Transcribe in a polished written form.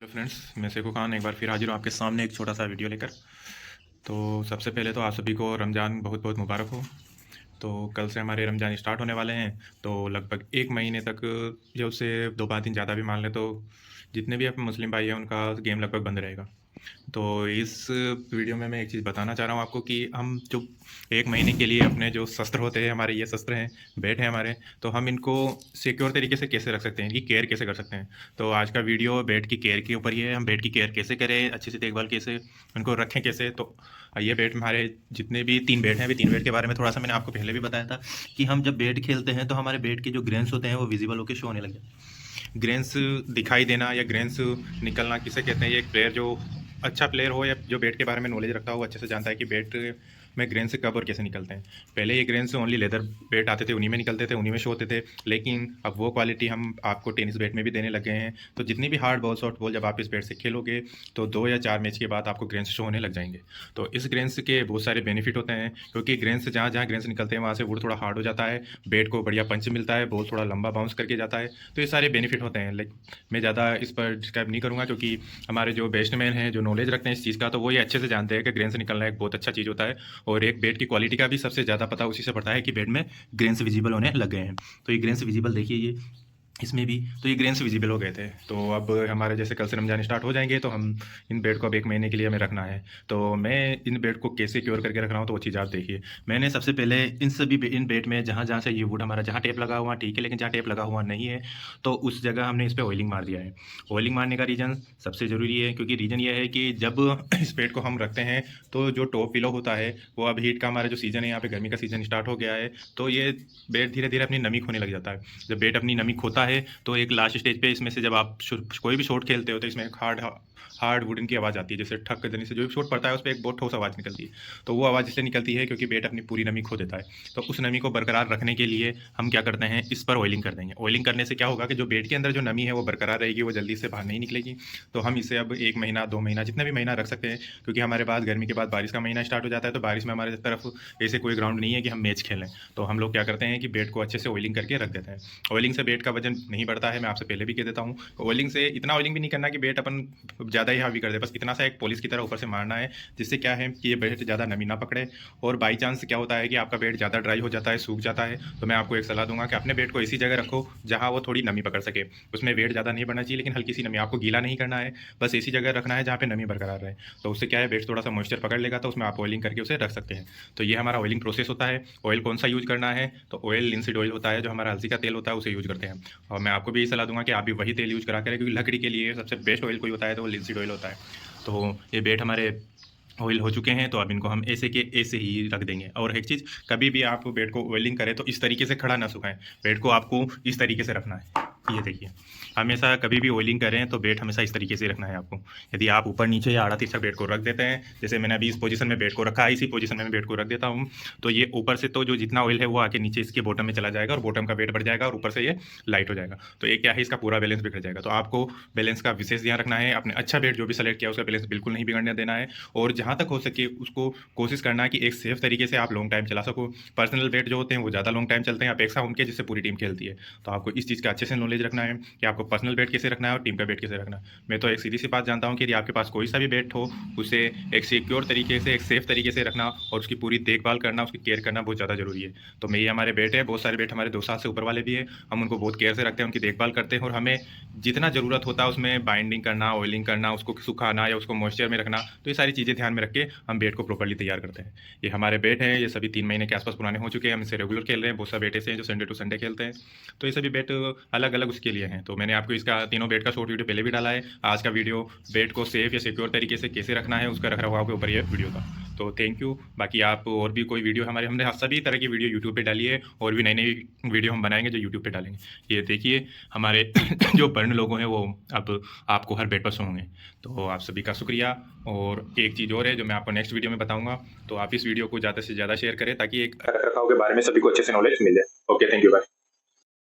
Hello friends, मैं शेखू खान एक बार फिर हाजिर हूँ आपके सामने एक छोटा सा वीडियो लेकर। तो सबसे पहले तो आप सभी को रमज़ान बहुत बहुत मुबारक हो। तो कल से हमारे रमज़ान स्टार्ट होने वाले हैं, तो लगभग एक महीने तक, जो उससे 2-5 दिन ज़्यादा भी मान लें, तो जितने भी अपने मुस्लिम भाई हैं उनका गेम लगभग बंद रहेगा। तो इस वीडियो में मैं एक चीज़ बताना चाह रहा हूँ आपको कि हम जो एक महीने के लिए अपने जो शस्त्र होते हैं, हमारे ये शस्त्र हैं, बैट हैं हमारे, तो हम इनको सिक्योर तरीके से कैसे रख सकते हैं, इनकी केयर कैसे कर सकते हैं। तो आज का वीडियो बैट की केयर के ऊपर ही है। हम बैट की केयर कैसे करें, अच्छे से देखभाल कैसे, उनको रखें कैसे। तो ये बैट हमारे जितने भी 3 बैट हैं, अभी 3 बैट के बारे में थोड़ा सा मैंने आपको पहले भी बताया था कि हम जब बैट खेलते हैं तो हमारे बैट के जो ग्रेन्स होते हैं वो विजिबल होकर शो होने लग जाते हैं। ग्रेन्स दिखाई देना या ग्रेन्स निकलना किसे कहते हैं, ये एक प्लेयर जो अच्छा प्लेयर हो या जो बैट के बारे में नॉलेज रखता हो, वो अच्छे से जानता है कि बैट में ग्रेन्स कब और कैसे निकलते हैं। पहले ये ग्रेन्स ओनली लेदर बैट आते थे, उन्हीं में निकलते थे, उन्हीं में शो होते थे। लेकिन अब वो क्वालिटी हम आपको टेनिस बैट में भी देने लग गए हैं। तो जितनी भी हार्ड बॉल, सॉफ्ट बॉल जब आप इस बैट से खेलोगे तो 2 या 4 मैच के बाद आपको ग्रेन्स शो होने लग जाएंगे। तो इस ग्रेन्स के बहुत सारे बेनिफिट होते हैं, क्योंकि ग्रेन्स जहाँ जहाँ ग्रेन्स निकलते हैं वहाँ से वुड थोड़ा हार्ड हो जाता है, बैट को बढ़िया पंच मिलता है, बॉल थोड़ा लंबा बाउंस करके जाता है। तो ये सारे बेनिफिट होते हैं। लाइक मैं ज़्यादा इस पर डिस्क्राइब नहीं करूँगा, क्योंकि हमारे जो बैट्समैन हैं, जो नॉलेज रखते हैं इस चीज़ का, तो वो ये अच्छे से जानते हैं कि ग्रेन से निकलना एक बहुत अच्छा चीज़ होता है। और एक बैट की क्वालिटी का भी सबसे ज़्यादा पता उसी से पड़ता है कि बैट में ग्रेन्स विजिबल होने लग गए हैं। तो ये ग्रेन्स विजिबल देखिए, ये इसमें भी तो ये ग्रेन्स विजिबल हो गए थे। तो अब हमारे जैसे कल से रमज़ान स्टार्ट हो जाएंगे, तो हम इन बेड को अब 1 महीने के लिए हमें रखना है। तो मैं इन बेड को कैसे क्योर करके रख रहा हूँ, तो वो चीज़ आप देखिए। मैंने सबसे पहले इन बेड में जहाँ जहाँ से ये वुड हमारा जहाँ टेप लगा हुआ ठीक है, लेकिन जहाँ टेप लगा हुआ नहीं है तो उस जगह हमने इस पर ऑयलिंग मार दिया है। ऑयलिंग मारने का रीज़न सबसे ज़रूरी है, क्योंकि रीज़न ये है कि जब इस बेड को हम रखते हैं तो जो टॉप पिलो होता है वो, अब हीट का हमारा जो सीज़न है, यहाँ पे गर्मी का सीज़न स्टार्ट हो गया है, तो ये बेड धीरे धीरे अपनी नमी खोने लग जाता है। जब बेड अपनी नमी खोता है तो एक लास्ट स्टेज पे इसमें से जब आप कोई भी शॉट खेलते हो तो इसमें एक हार्ड हार्ड वुडन की आवाज़ आती है, जैसे ठक देने से जो भी शॉट पड़ता है उस पर एक बहुत ठोस आवाज़ निकलती है। तो वो आवाज़ इसलिए निकलती है क्योंकि बेट अपनी पूरी नमी खो देता है। तो उस नमी को बरकरार रखने के लिए हम क्या करते हैं, इस पर ऑयलिंग कर देंगे। ऑयलिंग करने से क्या होगा कि जो बेट के अंदर जो नमी है वो बरकरार रहेगी, वो जल्दी से बाहर नहीं निकलेगी। तो हम इसे अब 1 महीना 2 महीना जितना भी महीना रख सकते हैं, क्योंकि हमारे पास गर्मी के बाद बारिश का महीना स्टार्ट हो जाता है। तो बारिश में हमारे तरफ ऐसे कोई ग्राउंड नहीं है कि हम मैच खेलें। तो हम लोग क्या करते हैं कि बेट को अच्छे से ऑयलिंग करके रख देते हैं। ऑयलिंग से बेट का वजन नहीं बढ़ता है, मैं आपसे पहले भी कह देता हूँ। ऑयलिंग से इतना ऑयलिंग भी नहीं करना कि बेट अपन ज़्यादा ही हावी कर दे, बस इतना सा एक पॉलिश की तरह ऊपर से मारना है, जिससे क्या है कि ये बेट ज़्यादा नमी ना पकड़े। और बाई चांस क्या होता है कि आपका बेट ज़्यादा ड्राई हो जाता है, सूख जाता है, तो मैं आपको एक सलाह दूंगा कि अपने बेट को ऐसी जगह रखो जहाँ वो थोड़ी नमी पकड़ सके। उसमें वेट ज़्यादा नहीं बढ़ना चाहिए, लेकिन हल्की सी नमी, आपको गीला नहीं करना है, बस ऐसी जगह रखना है जहाँ पे नमी बरकरार रहे। तो उससे क्या है, बेट थोड़ा सा मॉइस्चर पकड़ लेगा, तो उसमें आप ऑयलिंग करके उसे रख सकते हैं। तो ये हमारा ऑयलिंग प्रोसेस होता है। ऑयल कौन सा यूज करना है, तो ऑयल लिंसीड ऑयल होता है, जो हमारा हल्दी का तेल होता है, उसे यूज करते हैं। और मैं आपको भी यही सलाह दूंगा कि आप भी वही तेल यूज करा करें, क्योंकि लकड़ी के लिए सबसे बेस्ट ऑयल कोई होता है तो वो लिंसीड ऑयल होता है। तो ये बेट हमारे ऑयल हो चुके हैं, तो अब इनको हम ऐसे के ऐसे ही रख देंगे। और एक चीज़, कभी भी आप बेड को ऑयलिंग करें तो इस तरीके से खड़ा ना सुखाएं, बेड को आपको इस तरीके से रखना है। ये देखिए, हमेशा कभी भी ऑयलिंग करें तो बेड हमेशा इस तरीके से रखना है आपको। यदि आप ऊपर नीचे या आड़ा तिरछा बेड को रख देते हैं, जैसे मैंने अभी इस पोजीशन में बेड को रखा है, इसी पोजीशन में मैं बेड को रख देता हूँ, तो ये ऊपर से तो जो जितना ऑयल है वो आके नीचे इसके बॉटम में चला जाएगा और बॉटम का वेट बढ़ जाएगा और ऊपर से ये लाइट हो जाएगा। तो ये क्या है, इसका पूरा बैलेंस बिगड़ जाएगा। तो आपको बैलेंस का विशेष ध्यान रखना है। अपने अच्छा बेड जो भी सेलेक्ट किया उसका बैलेंस बिल्कुल नहीं बिगड़ने देना है। और जहाँ तक हो सके उसको कोशिश करना है कि एक सेफ तरीके से आप लॉन्ग टाइम चला सको। पर्सनल बेट जो होते हैं वो ज़्यादा लॉन्ग टाइम चलते हैं अपेक्षा उनके जिससे पूरी टीम खेलती है। तो आपको इस चीज़ का अच्छे से नॉलेज रखना है कि आपको पर्सनल बेट कैसे रखना है और टीम का बेट कैसे रखना है। मैं तो एक सीधी सी बात जानता हूँ कि यदि आपके पास कोई सा भी बेट हो, उसे एक सिक्योर तरीके से, एक सेफ तरीके से रखना और उसकी पूरी देखभाल करना, उसकी केयर करना बहुत ज़्यादा जरूरी है। तो मैं ये हमारे बेट है, बहुत सारे बेट हमारे 2 साल से ऊपर वाले भी है, हम उनको बहुत केयर से रखते हैं, उनकी देखभाल करते हैं। और हमें जितना ज़रूरत होता है उसमें बाइंडिंग करना, ऑयलिंग करना, उसको सुखाना या उसको मॉइस्चर में रखना, तो ये सारी चीज़ें ध्यान में रख के हम बेट को प्रॉपर्ली तैयार करते हैं। ये हमारे बेट हैं, ये सभी 3 महीने के आसपास पुराने हो चुके हैं, हम इसे रेगुलर खेल रहे हैं। बहुत सारे बेट ऐसे हैं जो संडे टू संडे खेलते हैं। तो ये सभी बेट अलग अलग उसके लिए हैं। तो मैंने आपको इसका तीनों बेट का शॉर्ट वीडियो पहले भी डाला है। आज का वीडियो बेट को सेफ या सिक्योर तरीके से कैसे रखना है उसका रख रखाव के ऊपर ये वीडियो था। तो थैंक यू। बाकी आप और भी कोई वीडियो हमारे, हमने सभी तरह की वीडियो यूट्यूब पे डाली है और भी नई नई वीडियो हम बनाएंगे जो यूट्यूब पे डालेंगे। ये देखिए, हमारे जो बर्न लोगों हैं वो अब आपको हर बेट पर होंगे। तो आप सभी का शुक्रिया। और एक चीज़ और है जो मैं आपको नेक्स्ट वीडियो में बताऊंगा, तो आप इस वीडियो को ज़्यादा से ज़्यादा शेयर करें ताकि एक रख रखाव के बारे में सभी को अच्छे से नॉलेज मिल जाए। Okay, thank you, bye.